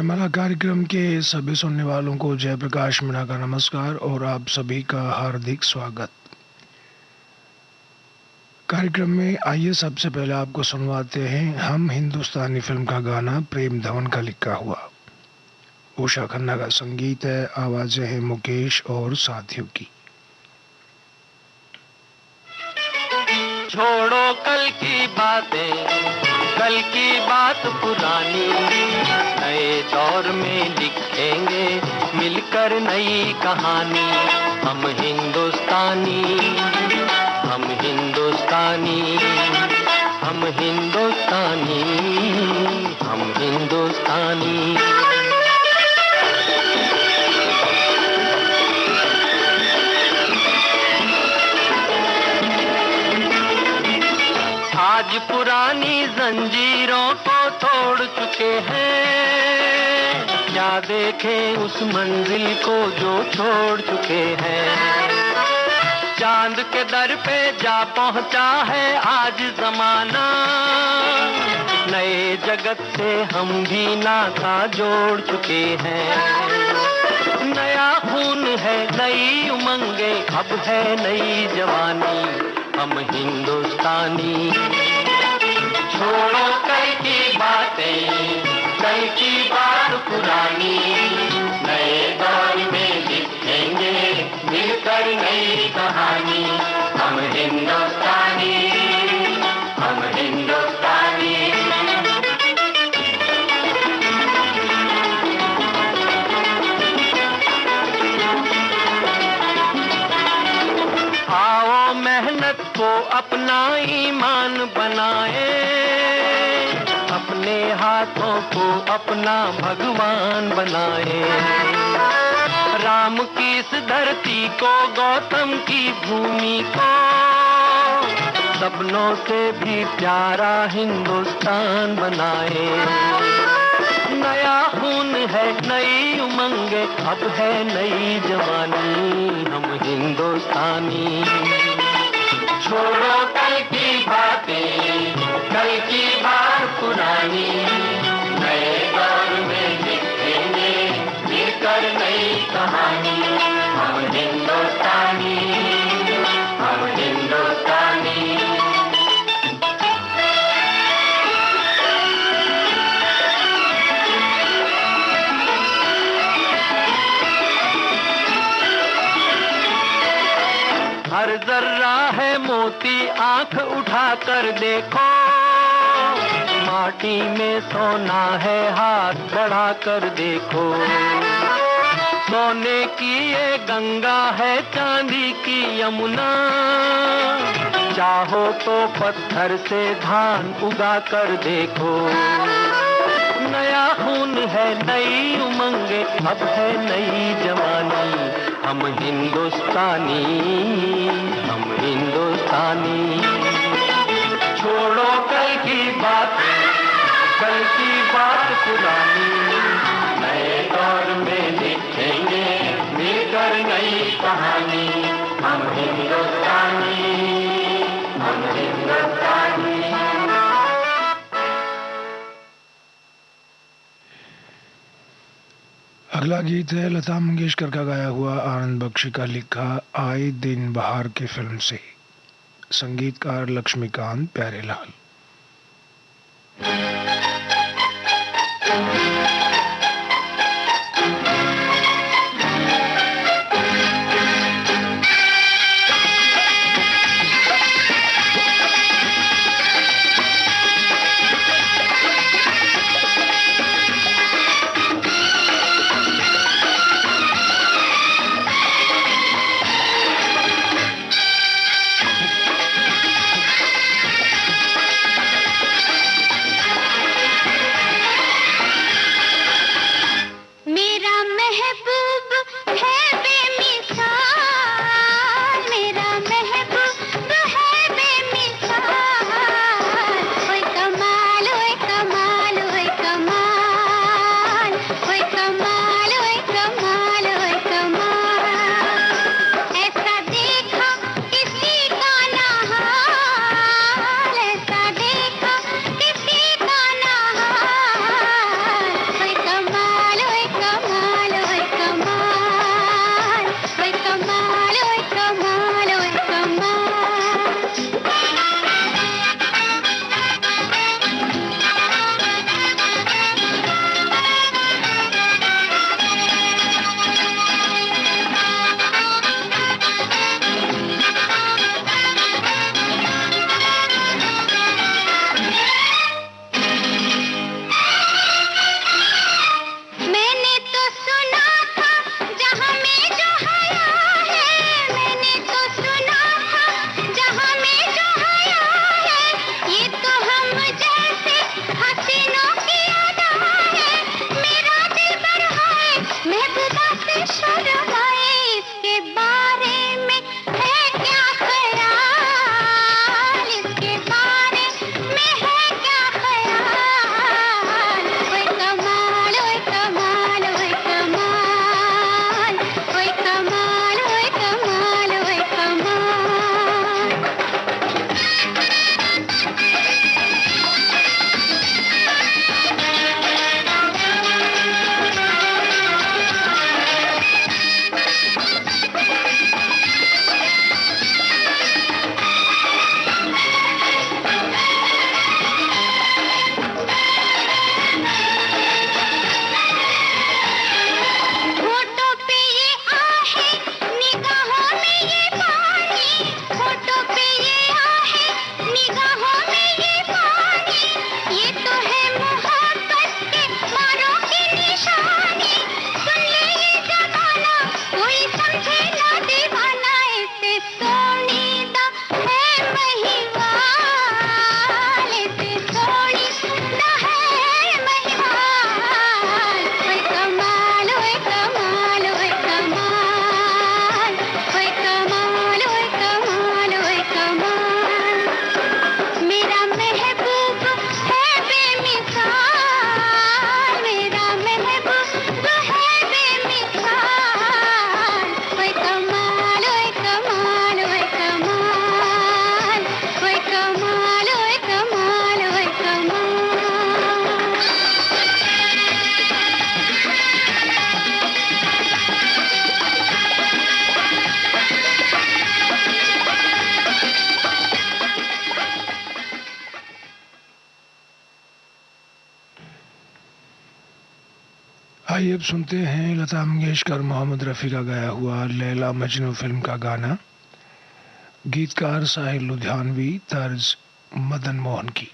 जयमाला कार्यक्रम के सभी सुनने वालों को जयप्रकाश मीणा का नमस्कार और आप सभी का हार्दिक स्वागत। कार्यक्रम में आइए सबसे पहले आपको सुनवाते हैं हम हिंदुस्तानी फिल्म का गाना प्रेम धवन का लिखा हुआ। उषा खन्ना का संगीत है, आवाजें हैं मुकेश और साथियों की। छोड़ो कल की बातें, कल की बात पुरानी, नए दौर में लिखेंगे मिलकर नई कहानी। हम हिंदुस्तानी, हम हिंदुस्तानी, हम हिंदुस्तानी, हम हिंदुस्तानी। आज पुरानी जंजीरों को तोड़ चुके हैं, क्या देखें उस मंजिल को जो छोड़ चुके हैं। चांद के दर पे जा पहुंचा है आज जमाना, नए जगत से हम भी नाता जोड़ चुके हैं। नया खून है, नई उमंगे, अब है नई जवानी। हम हिंदुस्तानी, छोड़ो कल की बातें, कल की बात पुरानी, नए दौर में लिखेंगे मिलकर नई कहानी। हम हिंदुस्तानी, हम हिंदुस्तानी। आओ मेहनत को अपना ईमान बनाए, अपने हाथों को अपना भगवान बनाए। राम की इस धरती को, गौतम की भूमि को, सपनों से भी प्यारा हिंदुस्तान बनाए। नया खून है, नई उमंगे, अब है नई जवानी। हम हिंदुस्तानी, छोड़ो कल की बातें, कल की बात पुरानी, नए दौर में लिखेंगे मिलकर नई कहानी। हम हिंदुस्तानी, हम हिंदुस्तानी। हर जर्रा है मोती, आंख उठा कर देखो, माटी में सोना है, हाथ बढ़ा कर देखो। सोने की ये गंगा है, चांदी की यमुना, चाहो तो पत्थर से धान उगा कर देखो। नया खून है, नई उमंगे, अब है नई जवानी। हम हिंदुस्तानी, हम हिंदुस्तानी। छोड़ो कल की बात, कल की बात पुरानी, नए दौर में लिखेंगे मिलकर नई कहानी। हम हिंदुस्तानी, हम हिंदुस्तानी। अगला गीत है लता मंगेशकर का गाया हुआ, आनंद बख्शी का लिखा आए दिन बहार की फिल्म से। संगीतकार लक्ष्मीकांत प्यारेलाल। आइए अब सुनते हैं लता मंगेशकर मोहम्मद रफ़ी का गाया हुआ लैला मजनू फिल्म का गाना। गीतकार साहिल लुधियानवी, तर्ज मदन मोहन की।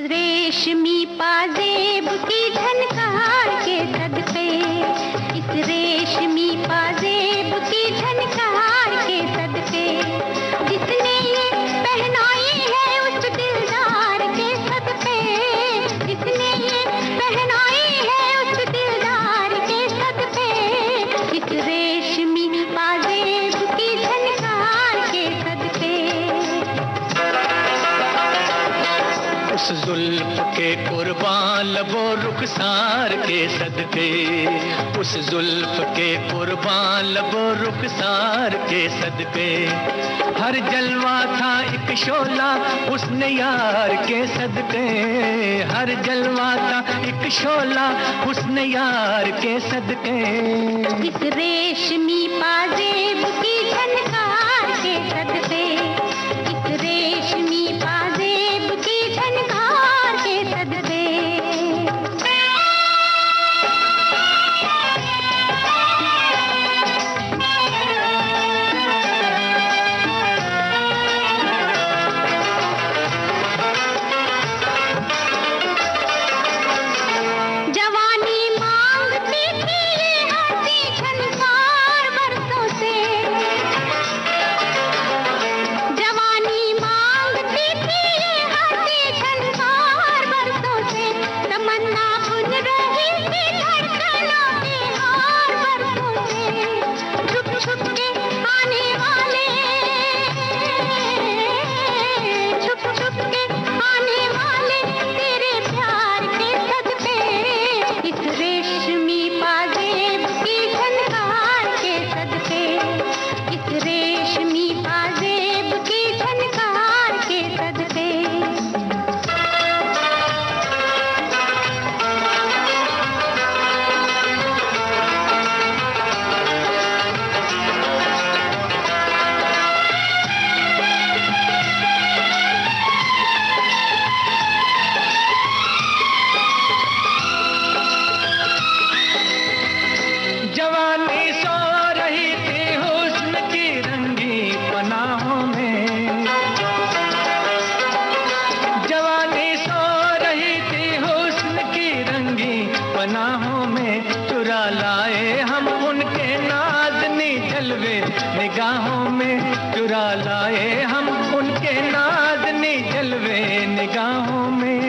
रेशमी पाजेब की झनकार के सदके, इस रेशमी पाजेब की झनकार के सदके, जिसने ये पहनाई है उस दिलदार के सदके, जिसने ये पहनाई है उस दिलदार के सदके, इस रेशमी पाजेब की झनकार के सदके। उस जुल्फ के कुर्बान लबो रुखसार के सदके, उस जुल्फ के कुर्बान लबो रुखसार के सदके, हर जलवा था एक शोला उसने यार के सदके, हर जलवा था एक शोला उसने यार के सदके, इस रेशमी पाजेब की झनकार के सदके, इस रेशमी पाजेब की झनकार के सदके। जवानी मांगती थी ये हंसी झनकार बरसों से, जवानी मांगती थी ये हंसी झनकार बरसों से, तमन्ना बुन रही थी धड़कनों के हार बरसों से, छुप छुप के आने वाले, छुप छुप के आने वाले तेरे प्यार के सदके, इस रेशमी पाजेब की झनकार के सदके, इस रेशमी पाजेब की झनकार के सदके। जवानी सो रही थी हुस्न की रंगी पनाहों में, जवानी सो रही थी हुस्न की रंगी पनाहों में, चुरा लाए हम उनके नाज़नी जलवे निगाहों में, चुरा लाए हम उनके नाज़नी जलवे निगाहों में,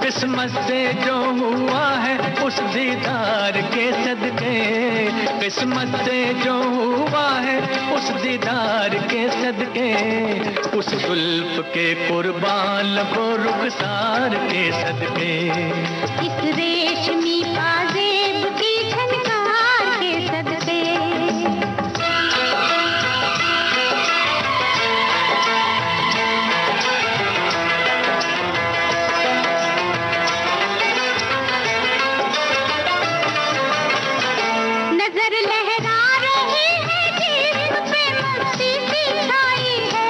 किस्मत से जो हुआ है उस दीदार के सदके, किस्मत से जो हुआ है उस दीदार के सदके, उस जुल्फ के कुर्बान लबो रुखसार के सदके, इस रेशमी पाजेब की झनकार के सदके। नजर लहरा रही है जिस्म पे मस्ती सी छाई है,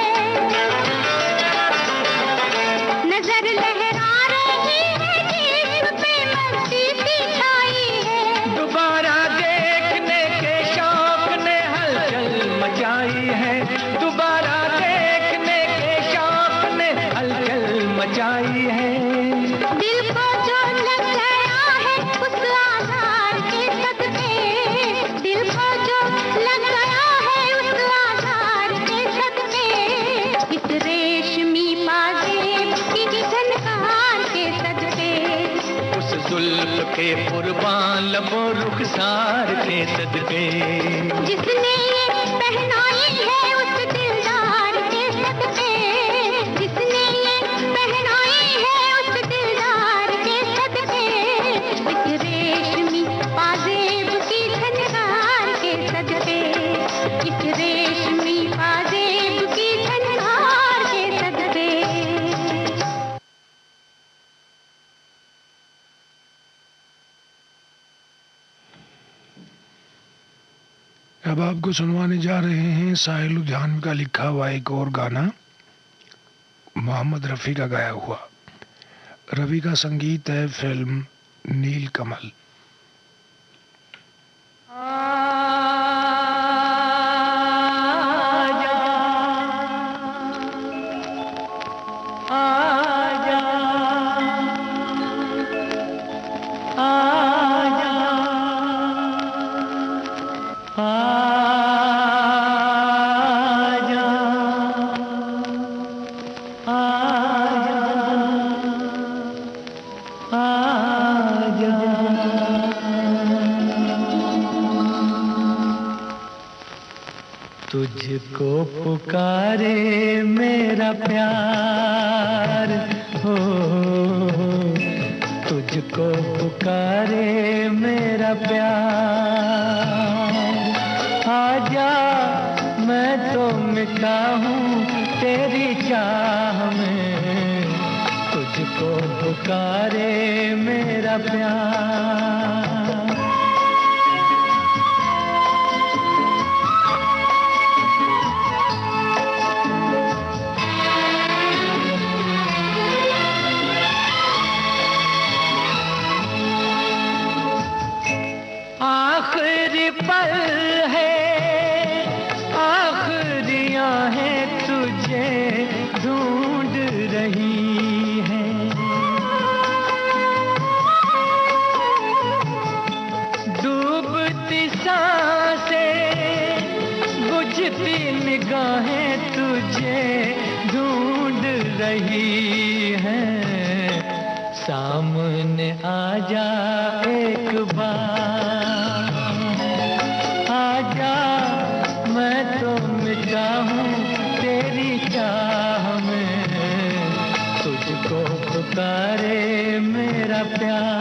नजर लहरा रही है जिस्म पे मस्ती सी छाई है, दोबारा देखने के शौक ने हलचल मचाई है, दोबारा देखने के शौक ने हलचल मचाई है, दिल को जो लग गया है उस आधार के सदके, दिल को जो लग गया है उस आधार के सदके, इस रेशमी पाजेब की झनकार के सदके, उस जुल्फ के कुर्बान लबो रुखसार के सदके, जिसने ये पहनाई है उस दिलदार के सदके, जिसने ये पहनाई है उस दिलदार के सदके, इस रेशमी पाजेब की झनकार के सदके, इस रेशमी पाजेब की झनकार के सदके। अब आपको सुनवाने जा रहे हैं साहिल लुधियानवी का लिखा हुआ एक और गाना, मोहम्मद रफ़ी का गाया हुआ। रवि का संगीत है, फिल्म नील कमल। तुझको पुकारे मेरा प्यार हो, तुझको पुकारे मेरा प्यार। आजा मैं तो मिटा हूँ तेरी चाह में, तुझको पुकारे मेरा प्यार। आखिरी पल है, आखिरियां हैं तुझे ढूंढ रही हैं। डूबती सांसें, बुझती निगाहें तुझे ढूंढ रही हैं। सामने आजा एक बार, आजा मैं तो मिटा हूँ तेरी चाह में, तुझको पुकारे मेरा प्यार।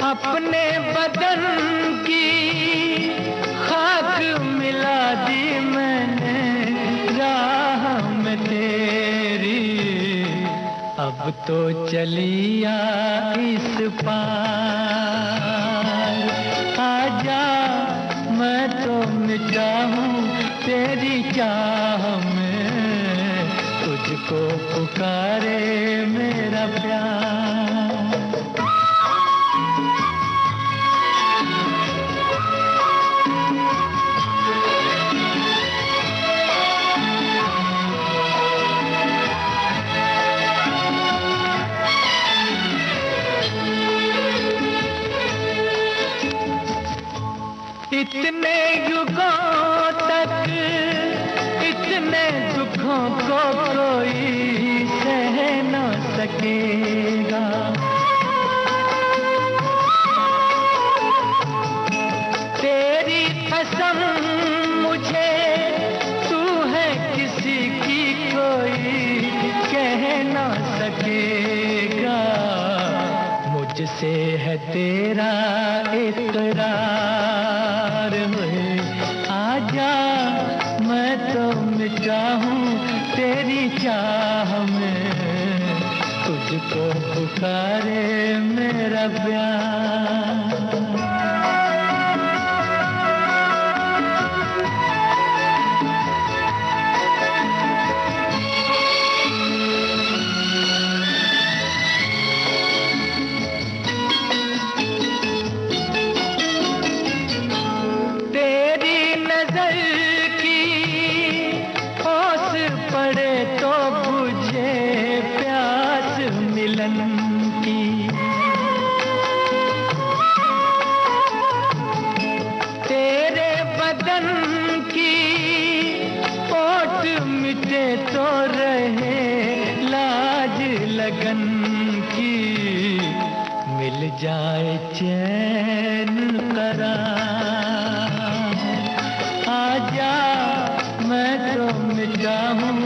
अपने बदन की खाक मिला दी मैंने राह में तेरी। अब तो चलिया इस पार, आजा मैं तो मिटा हूँ तेरी चाह में, तुझको पुकारे मेरा प्यार। इतने युगों तक इतने दुखों को कोई सह न सकेगा। तेरी कसम मुझे तू है किसी की कोई कह न सकेगा। मुझसे है तेरा इकरार, आजा मैं तो मिटा हूँ तेरी चाह में, तुझको पुकारे मेरा प्यार। तेरे बदन की ओट मिटे तो रहे लाज लगन की, मिल जाए चैन करार। आजा मैं तो मिटा हूँ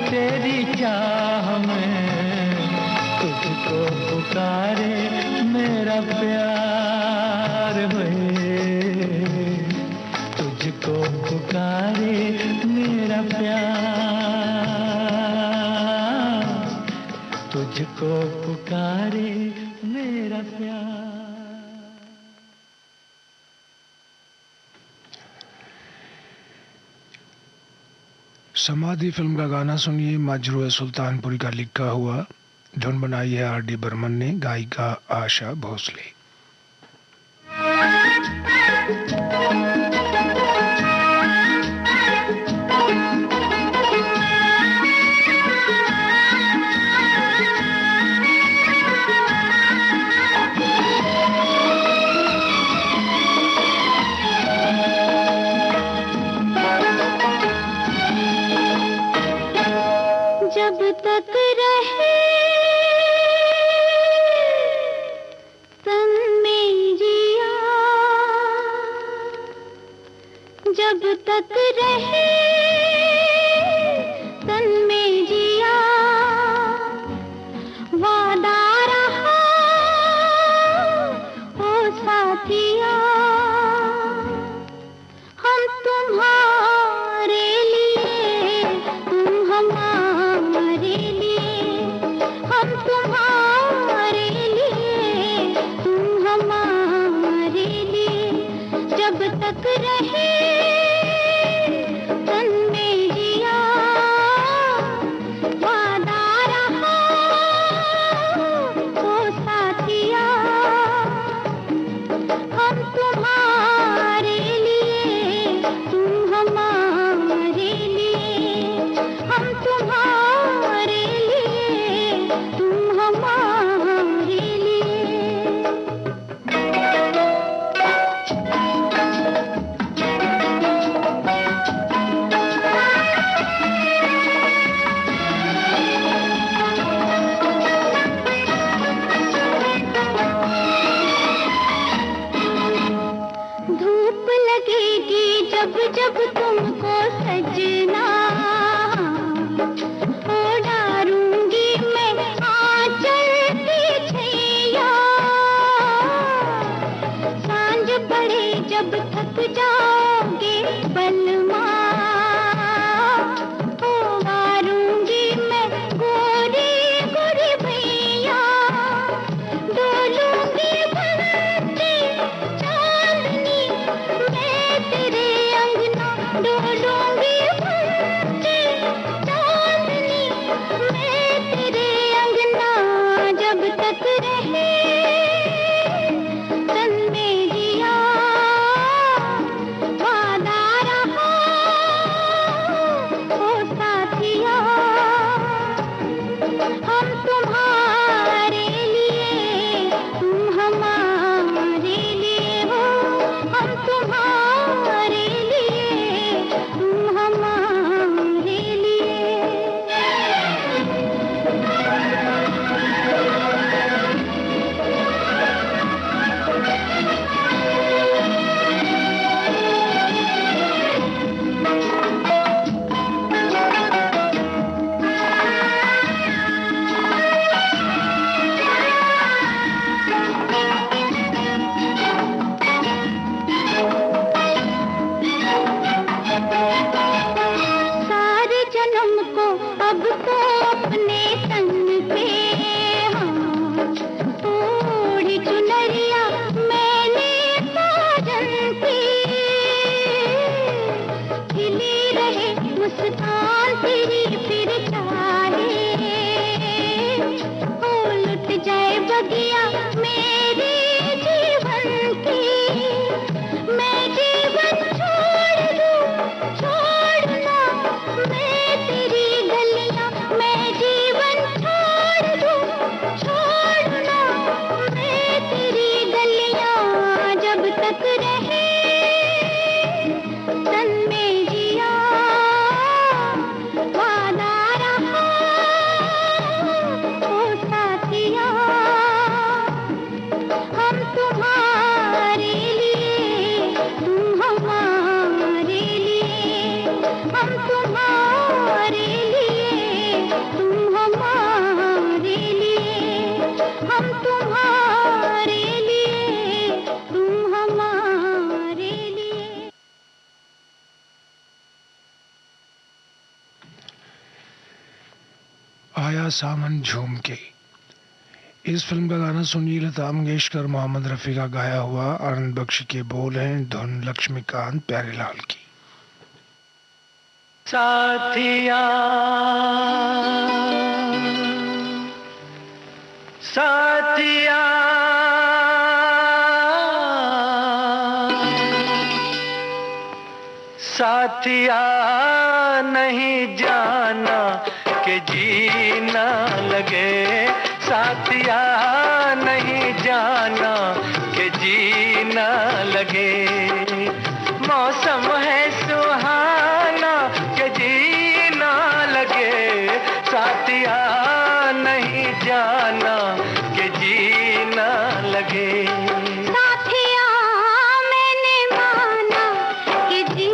तेरी चाह में, तुझको पुकारे मेरा प्यार। तुझको पुकारे मेरा प्यार, तुझको पुकारे मेरा प्यार। समाधि फिल्म का गाना सुनिए, मजरूह सुल्तानपुरी का लिखा हुआ, धुन बनाई है आर डी बर्मन ने, गायिका आशा भोसले। जब तक रहे तन में जिया वादा रहा ओ साथिया हम तुम्हारे लिए तुम हमारे लिए हम तुम्हारे लिए तुम हमारे लिए जब तक रहे तन में जिया वादा रहा ओ साथिया हम तुम्हारे लिए तुम हमारे लिए हम तुम्हारे लिए तुम हमारे लिए धूप लगेगी जब जब तुमको सजना ओढ़ारूंगी मैं आंचल की छैया सांझ पड़े जब थक जाओगे बलमा ओढ़ारूंगी मैं गोरी गोरी भैया डोलूंगी बनती चांदनी मैं तेरे अंगना डोलूंगी बनती चांदनी मैं तेरे अंगना जब तक रहे तन में जिया वादा रहा ओ साथिया हम तुम्हारे लिए तुम हमारे लिए हो हम तुम्हारे लिए तुम हमारे लिए सारे जन्म को अब तो अपने तन पे हाँ ओढ़ी चुनरिया मैंने साजन पे खिली रहे मुस्कान तेरी फिर चाहे ओ लुट जाए बगिया मेरे जीवन की मैं जीवन छोड़ दूं छोड़ना मैं तेरी गलियां मैं जीवन छोड़ दूं छोड़ना मैं तेरी गलियां जब तक रहे तन में जिया वादा रहा ओ साथिया हम तुम्हारे लिए तुम हमारे लिए हम तुम्हारे लिए तुम हमारे लिए हम तुम्हारे लिए तुम हमारे लिए आया सावन झूम के। इस फिल्म का गाना सुनिए लता मंगेशकर मोहम्मद रफ़ी का गाया हुआ, आनंद बख्शी के बोल हैं, धुन लक्ष्मीकांत प्यारेलाल की। साथिया साथिया साथिया नहीं जाना कि जीना लगे साथिया नहीं जाना कि जीना लगे मौसम है सुहाना कि जीना लगे साथिया नहीं जाना कि जीना लगे साथिया मैंने माना कि जी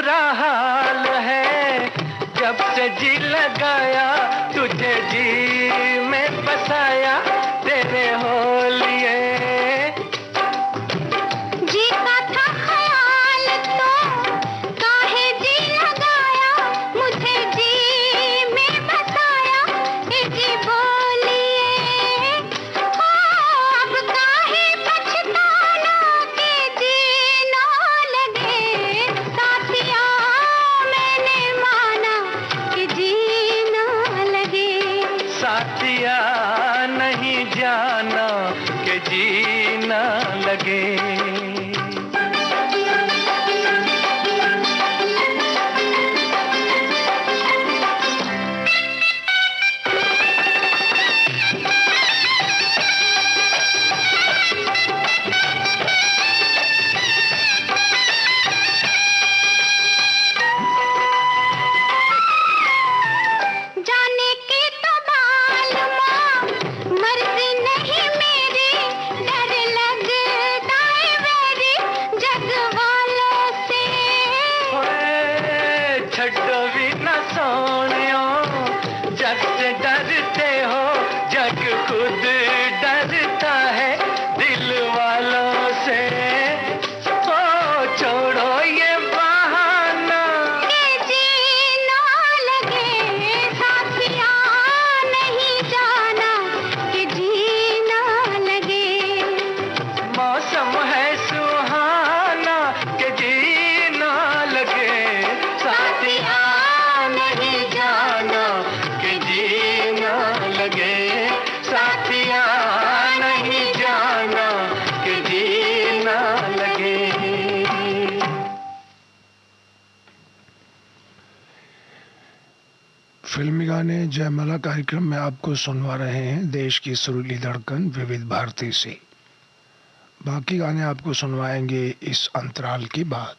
बुरा हाल है, जब से जी लगाया तुझे जी में बसाया तेरे हो लिए। जी का था ख्याल तो काहे जी लगाया, मुझे जी में बसाया ए जी बोलिए। हो अब काहे पछताना के जी ना लगे, साथिया मैंने माना कि जी ना लगे। साथिया नहीं जाना कि जी ना लगे। जाने की तो मालूमा मर्जी नहीं मेरी, डर लगता है मेरी जग वालों से। ओए छड्डो भी न सोनियो, जग से डरते हो, जग खुद डरता है दिल वालों से। ओ छोड़ो ये बहाना के जी ना लगे, साथिया नहीं जाना कि जी ना लगे। मौसम है सुहाना के जी ना लगे। साथिया नहीं जाना के जी ना लगे। साथिया नहीं जाना के जी ना लगे। फिल्मी गाने जयमाला कार्यक्रम में आपको सुनवा रहे हैं देश की सुरीली धड़कन विविध भारती से। बाकी गाने आपको सुनवाएंगे इस अंतराल के बाद।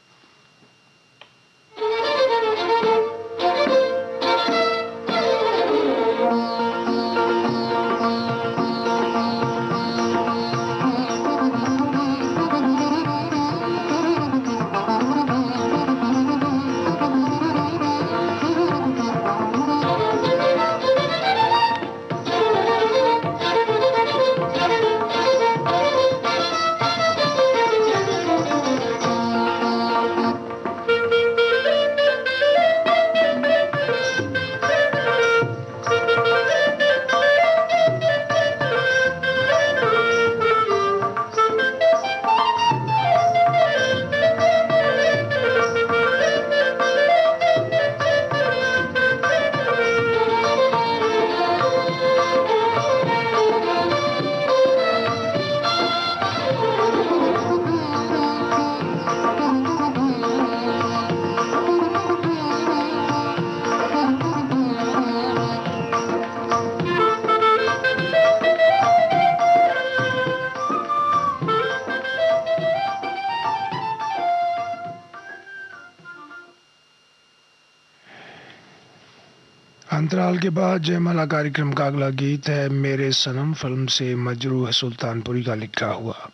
अंतराल के बाद जयमाला कार्यक्रम का अगला गीत है मेरे सनम फिल्म से मजरूह सुल्तानपुरी का लिखा हुआ।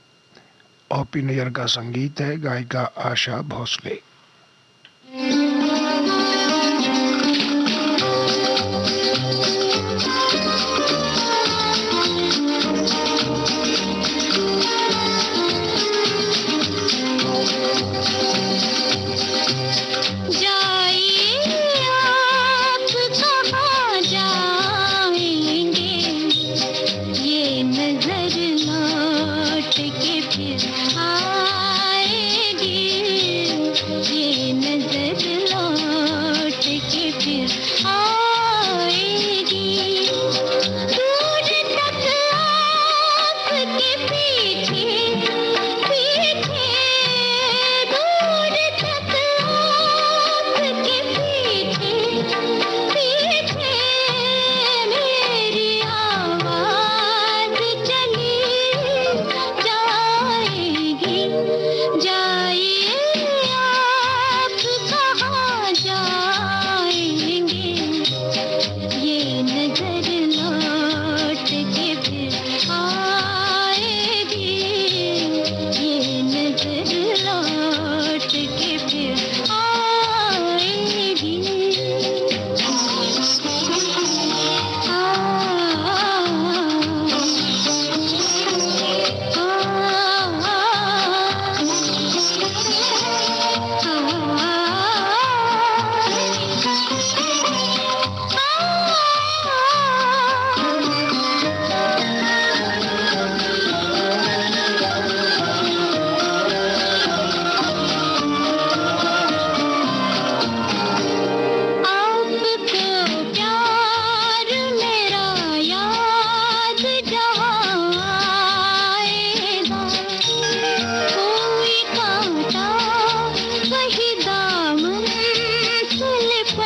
ओपी नैयर का संगीत है, गायिका आशा भोसले। के फिर आएगी।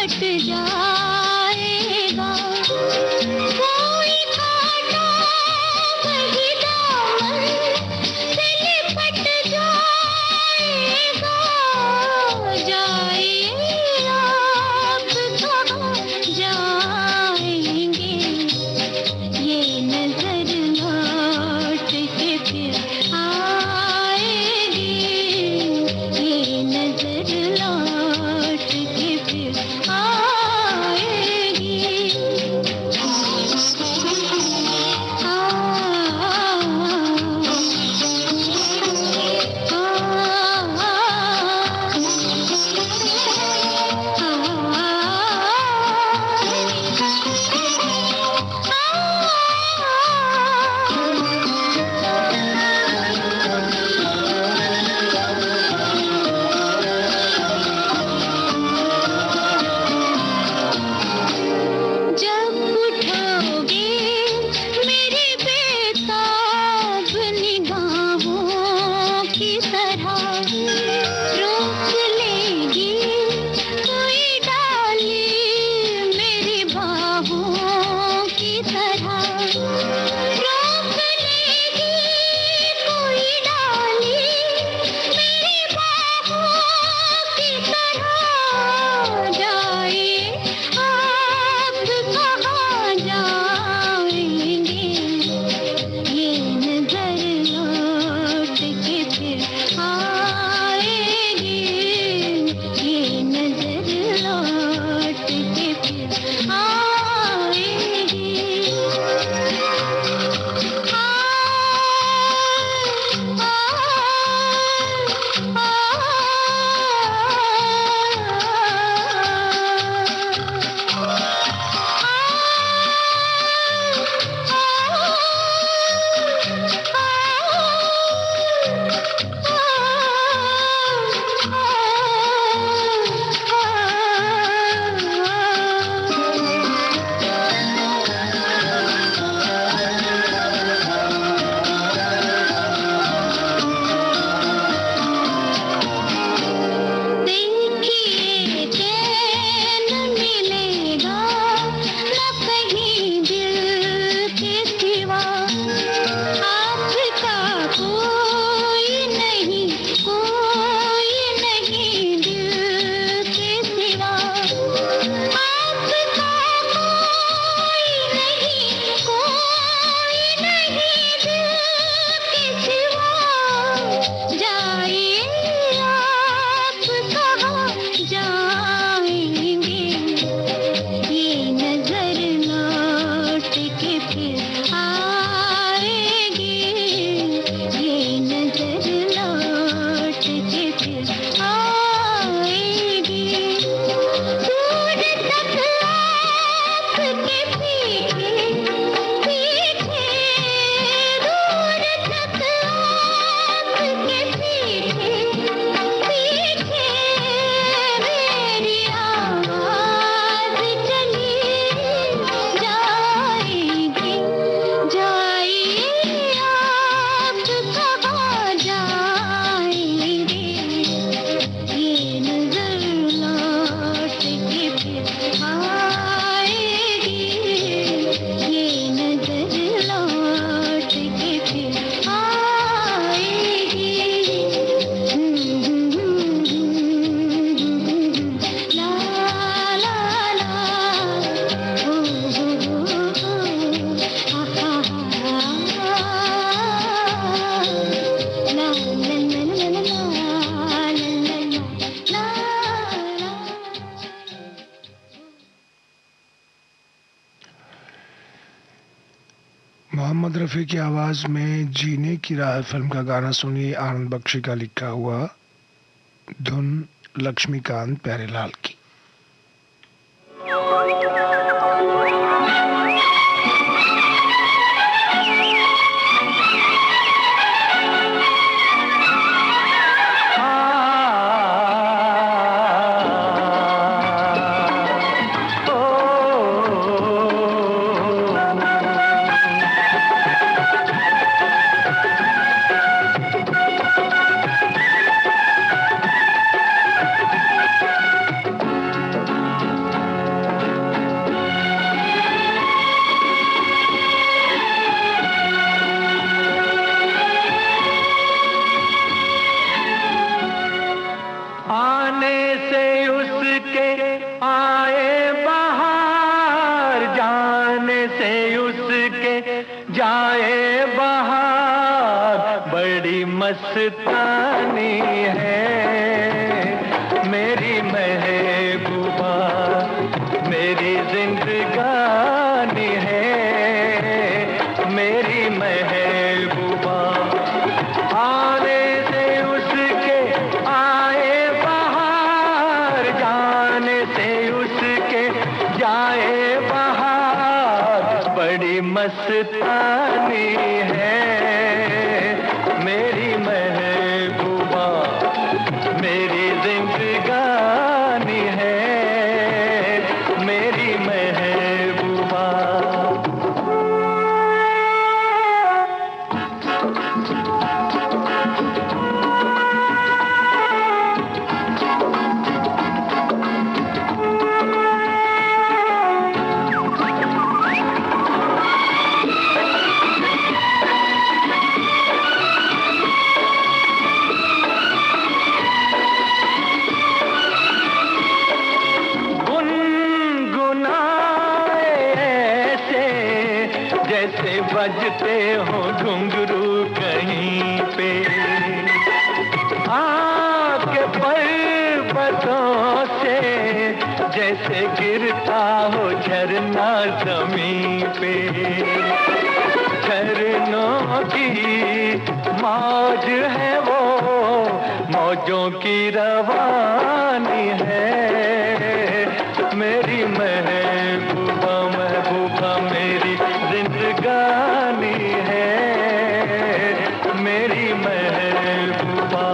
कट जाएगा कोई कांटा वही दामन से लिपट जाएगा जाइए आप कहाँ जाएंगे ये नजर लौट के फिर आएगी ये नजर लौट के फिर आएगी जब उठोगे मेरी बेताब निगाहों की तरह रोक लेगी कोई डाली मेरी बाहों की तरह रोक लेगी कोई डाली मेरी बाहों की तरह जाइए आप कहाँ जाएंगे ये नजर लौट के फिर आएगी ये नजर लौट के फिर आएगी देखिए चैन मिलेगा न कहीं दिल के सिवा आपका कोई नहीं दिल के सिवा आपका कोई नहीं दिल के सिवा जाइए आप कहाँ जाएंगे ये नजर लौट के फिर आएगी ये नजर लौट के फिर आएगी दूर तक आपके पीछे पीछे दूर तक आपके पीछे पीछे मेरी आवाज़ चली जाएगी जाइए आप कहाँ जाएंगे ये नजर लौट के फिर आएगी ये नजर लौट के फिर आएगी ला ला ला ओ आहा ला ला ला ला ला ला मोहम्मद रफ़ी की आवाज़ में जीने की राह फिल्म का गाना सुनिए आनंद बख्शी का लिखा हुआ धुन लक्ष्मीकांत प्यारेलाल की। मस्तानी है मेरी महबूबा, मेरी जिंदगानी है मेरी महबूबा। आने से उसके आए बहार, जाने से उसके जाए बहार, बड़ी मस्तानी है मेरी महबूबा, मेरी जिंदगानी है मेरी महबूबा। जैसे बजते हो घुंघरू कहीं पे, आपके पर्वतों से जैसे गिरता हो झरना जमीन पे। झरनों की मौज है वो, मौजों की रवानी है मेरी महबूबा, महबूबा मेरी जिंदगानी है मेरी महबूबा।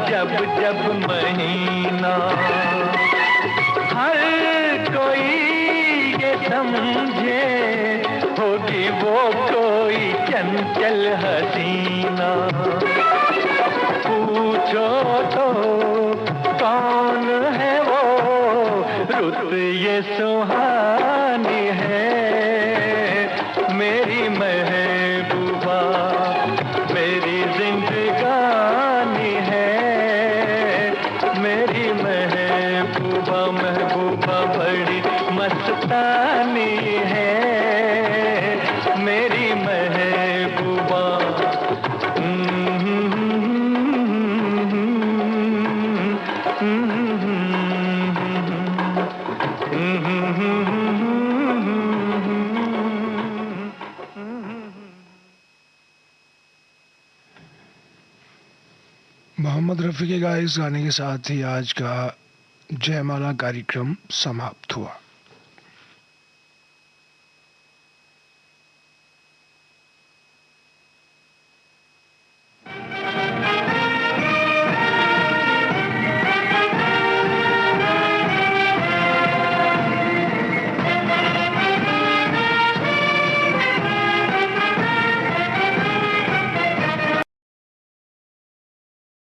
जब जब महीना, हर कोई ये समझे होगी वो कोई चंचल हसीना। पूछो तो कौन है वो, रुत ये सुहानी है मेरी महबूबा, मेरी जिंदगानी है मेरी महबूबा, महबूबा बड़ी मस्तानी है मेरी महबूबा। मोहम्मद रफ़ी के गाए इस गाने के साथ ही आज का जयमाला कार्यक्रम समाप्त हुआ।